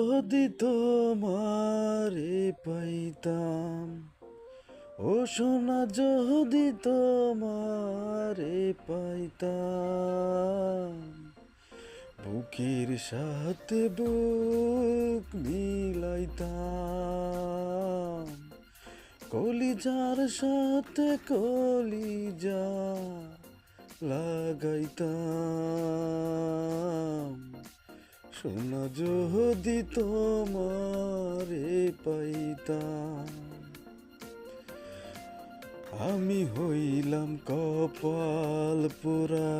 যদি তোমারে পাইতাম, ও সোনা যদি তোমারে পাইতাম, বুকের সাথে বুক মিলাইতাম, কলিজার সাথে কলিজা লাগাইতাম, সোনা যদি তোমারে পাইতাম। আমি হইলাম কপাল পোড়া,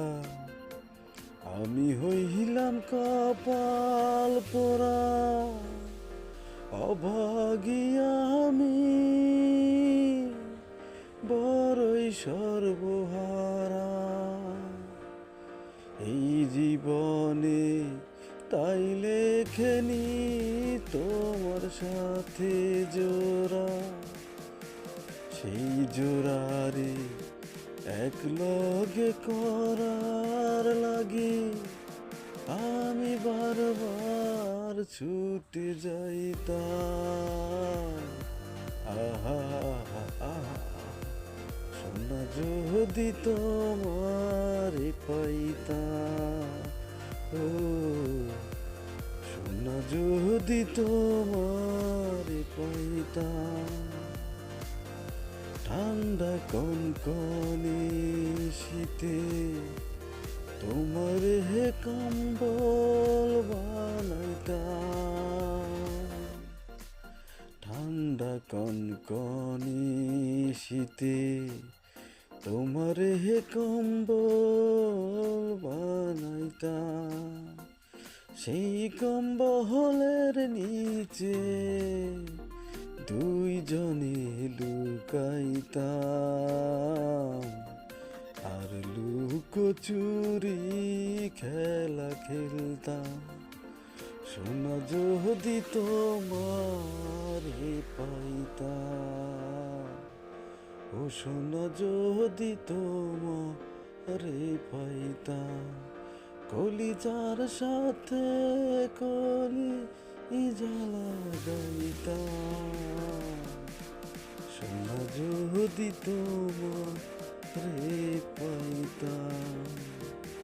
আমি হইলাম কপাল পোড়া, অভাগিয়া আমি বড়ই সর্বহারা। এই জীবনে তাই লেখেনি তোমার সাথে জোড়া, সেই জোড়ারে এক লগে করার লাগে আমি বারবার ছুটে যাইতাম। আহা আহা, সোনা যদি তোমারে পাইতাম, ও সোনা যদি তোমারে পাইতাম। ঠান্ডা কনকনে শীতে তোমার হে কম্বল বানাইতাম, ঠান্ডা কনকনে শীতে তোমার হে কম্বল বানাইতাম, সেই কম্বলের নিচে দুইজনে লুকাইতাম, আর লুকোচুরি খেলা খেলতাম। সোনা যদি তোমারে পাইতাম, ও সোনা যদি তোমারে পাইতাম, কলিজার সাথে কলিজা লাগাইতাম, সোনা যদি তোমারে পাইতাম।